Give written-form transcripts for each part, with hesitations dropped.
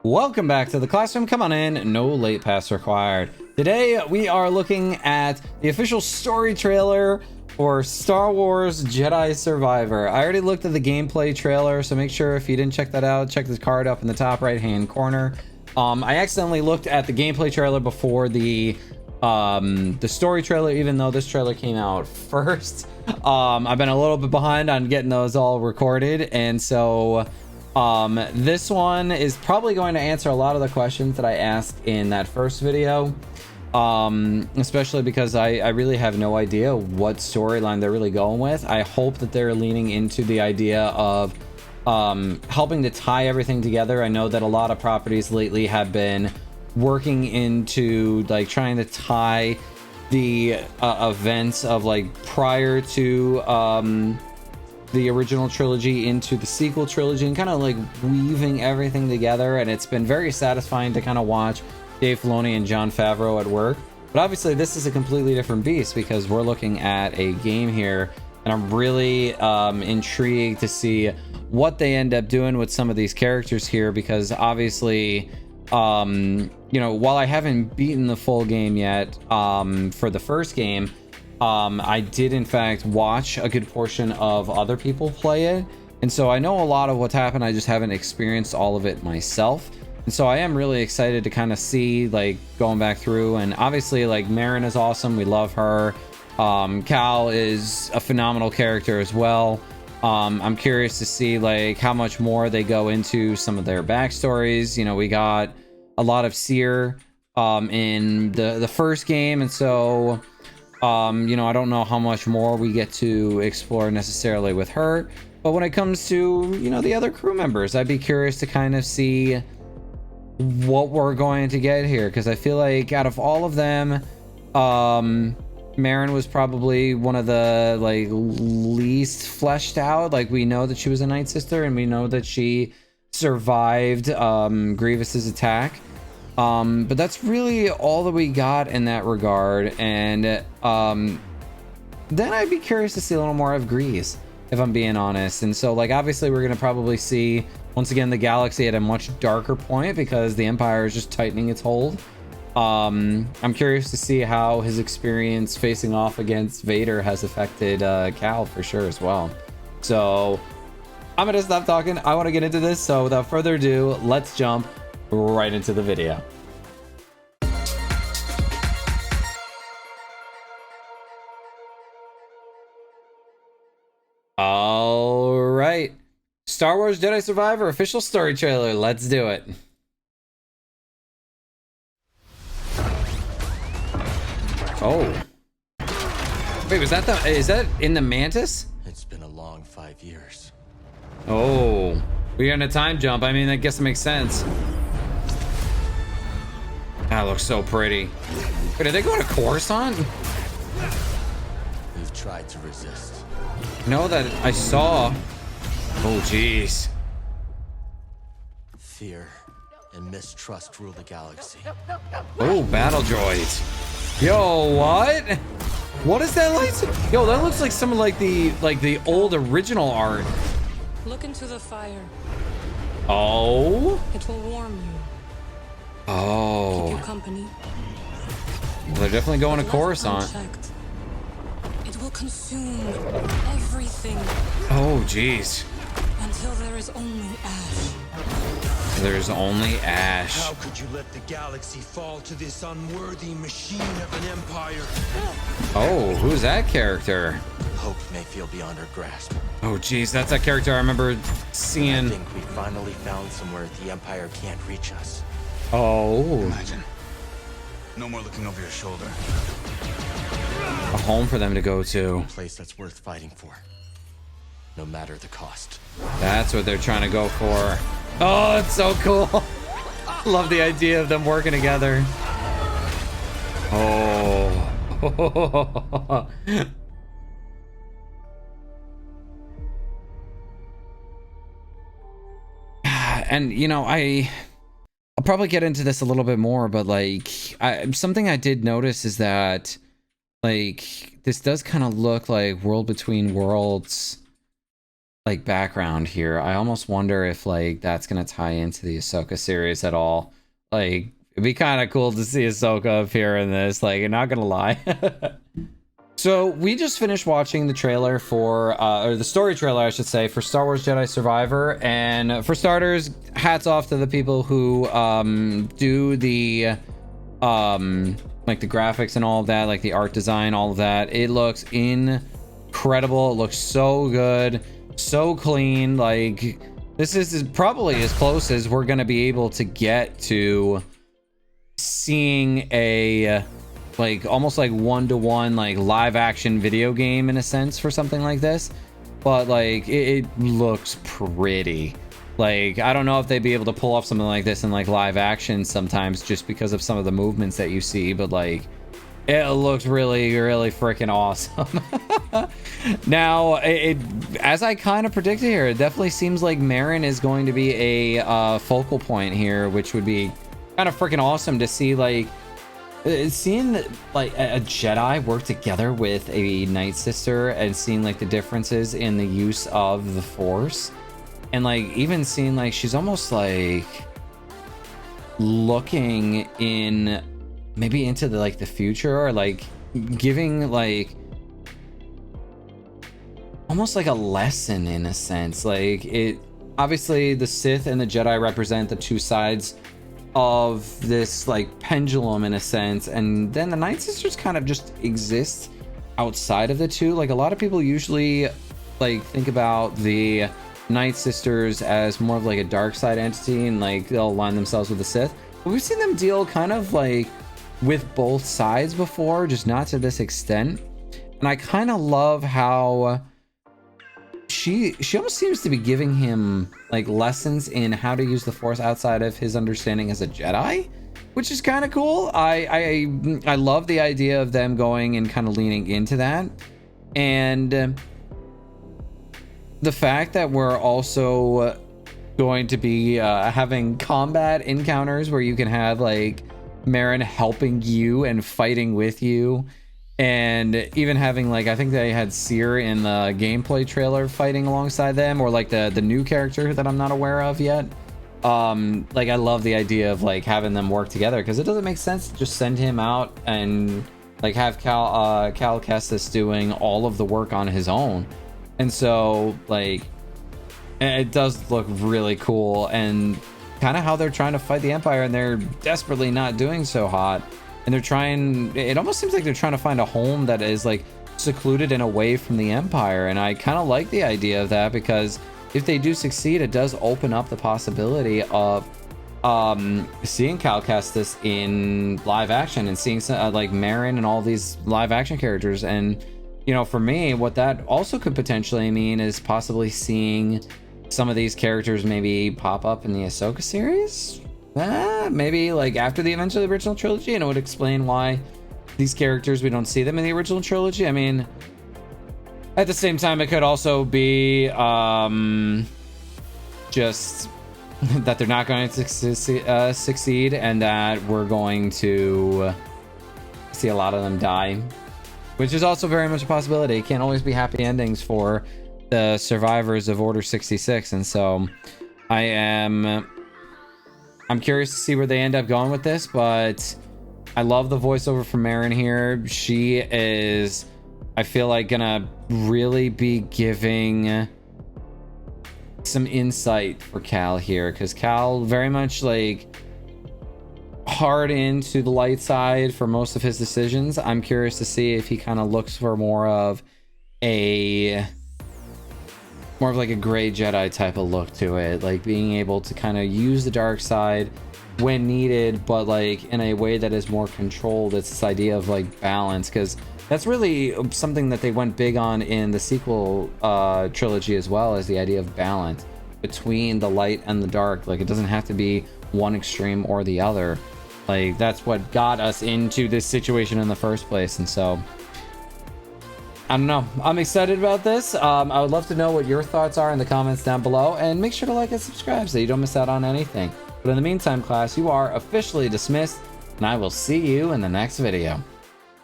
Welcome back to the classroom. Come on in, no late pass required. Today we are looking at the official story trailer for Star Wars Jedi Survivor. I already looked at the gameplay trailer, so make sure if you didn't check that out, check this card up in the top right hand corner. I accidentally looked at the gameplay trailer before the story trailer, even though this trailer came out first. I've been a little bit behind on getting those all recorded, and so this one is probably going to answer a lot of the questions that I asked in that first video, especially because I really have no idea what storyline they're really going with. I hope that they're leaning into the idea of helping to tie everything together. I know that a lot of properties lately have been working into like trying to tie the events of like prior to the original trilogy into the sequel trilogy and kind of like weaving everything together, and it's been very satisfying to kind of watch Dave Filoni and Jon Favreau at work. But obviously this is a completely different beast because we're looking at a game here, and I'm really intrigued to see what they end up doing with some of these characters here, because obviously you know, while I haven't beaten the full game yet for the first game, I did in fact watch a good portion of other people play it, and so I know a lot of what's happened. I just haven't experienced all of it myself, and so I am really excited to kind of see, like, going back through. And obviously, like, Marin is awesome, we love her. Cal is a phenomenal character as well. I'm curious to see like how much more they go into some of their backstories. You know, we got a lot of Seer in the first game, and so you know, I don't know how much more we get to explore necessarily with her, but when it comes to, you know, the other crew members, I'd be curious to kind of see what we're going to get here, because I feel like out of all of them, Marin was probably one of the like least fleshed out. Like, we know that she was a Night Sister, and we know that she survived Grievous's attack. But that's really all that we got in that regard. And then I'd be curious to see a little more of Grease, if I'm being honest. And so, like, obviously we're gonna probably see once again the galaxy at a much darker point because the Empire is just tightening its hold. I'm curious to see how his experience facing off against Vader has affected Cal for sure as well. So I'm gonna stop talking. I want to get into this, so without further ado, let's jump right into the video. All right, Star Wars Jedi Survivor official story trailer. Let's do it. Oh, wait, was that is that in the Mantis? It's been a long 5 years. Oh, we're in a time jump. I mean, I guess it makes sense. That looks so pretty. Wait, are they going to Coruscant? We've tried to resist. No, that I saw. Oh, jeez. Fear and mistrust rule the galaxy. Oh, battle droids. Yo, what? What is that like? Yo, that looks like some of like the old original art. Look into the fire. Oh. It will warm you. Oh. Keep you company. Well, they're definitely going to But left Coruscant. unchecked, it will consume everything Oh, jeez. until there is only ash. There's only ash. How could you let the galaxy fall to this unworthy machine of an empire? Oh, who's that character? Hope may feel beyond our grasp. Oh, jeez, that's that character I remember I seeing. think we finally found somewhere the Empire can't reach us. Oh, Imagine. No more looking over your shoulder. a home for them to go to. A place that's worth fighting for, no matter the cost. That's what they're trying to go for. Oh, it's so cool. Love the idea of them working together. Oh. And you know, I'll probably get into this a little bit more, but like something I did notice is that like this does kind of look like World Between Worlds like background here. I almost wonder if like that's gonna tie into the Ahsoka series at all. Like it'd be kind of cool to see Ahsoka appear in this, like, I'm not gonna lie. So we just finished watching the trailer for, or the story trailer, I should say, for Star Wars Jedi Survivor. And for starters, hats off to the people who do the, like the graphics and all of that, like the art design, all of that. It looks incredible. It looks so good, so clean. Like this is probably as close as we're gonna be able to get to seeing a like almost like one-to-one like live action video game in a sense for something like this, but like it looks pretty. Like I don't know if they'd be able to pull off something like this in like live action sometimes just because of some of the movements that you see, but like it looks really freaking awesome. Now it as I kind of predicted here, it definitely seems like Marin is going to be a focal point here, which would be kind of freaking awesome to see. Like seeing like a Jedi work together with a Night Sister and seeing like the differences in the use of the Force, and like even seeing like she's almost like looking in maybe into the like the future, or like giving like almost like a lesson in a sense. Like it obviously the Sith and the Jedi represent the two sides of this like pendulum in a sense, and then the Night Sisters kind of just exist outside of the two. Like a lot of people usually like think about the Night Sisters as more of like a dark side entity, and like they'll align themselves with the Sith, but we've seen them deal kind of like with both sides before, just not to this extent. And I kind of love how she almost seems to be giving him like lessons in how to use the Force outside of his understanding as a Jedi, which is kind of cool. I love the idea of them going and kind of leaning into that, and the fact that we're also going to be having combat encounters where you can have like Marin helping you and fighting with you, and even having like I think they had Seer in the gameplay trailer fighting alongside them, or like the new character that I'm not aware of yet. Like I love the idea of like having them work together, because it doesn't make sense to just send him out and like have Cal Kestis doing all of the work on his own. And so like it does look really cool, and kind of how they're trying to fight the Empire, and they're desperately not doing so hot. And they're trying, it almost seems like they're trying to find a home that is like secluded and away from the Empire. And I kind of like the idea of that, because if they do succeed, it does open up the possibility of seeing Cal Kestis in live action, and seeing like Marin and all these live action characters. And you know, for me, what that also could potentially mean is possibly seeing some of these characters maybe pop up in the Ahsoka series. Maybe like after the events of the original trilogy, and it would explain why these characters, we don't see them in the original trilogy. I mean, at the same time, it could also be just that they're not going to succeed, and that we're going to see a lot of them die, which is also very much a possibility. It can't always be happy endings for the survivors of Order 66, and so I'm curious to see where they end up going with this. But I love the voiceover from Marin here. She is, I feel like, gonna really be giving some insight for Cal here, because Cal very much like hard into the light side for most of his decisions. I'm curious to see if he kind of looks for more of like a gray Jedi type of look to it, like being able to kind of use the dark side when needed, but like in a way that is more controlled. It's this idea of like balance, because that's really something that they went big on in the sequel trilogy as well, as the idea of balance between the light and the dark. Like it doesn't have to be one extreme or the other. Like that's what got us into this situation in the first place. And so I don't know, I'm excited about this. I would love to know what your thoughts are in the comments down below, and make sure to like and subscribe so you don't miss out on anything. But in the meantime, class, you are officially dismissed, and I will see you in the next video.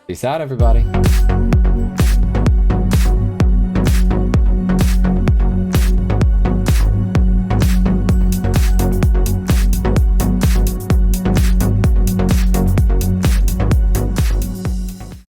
Peace out, everybody.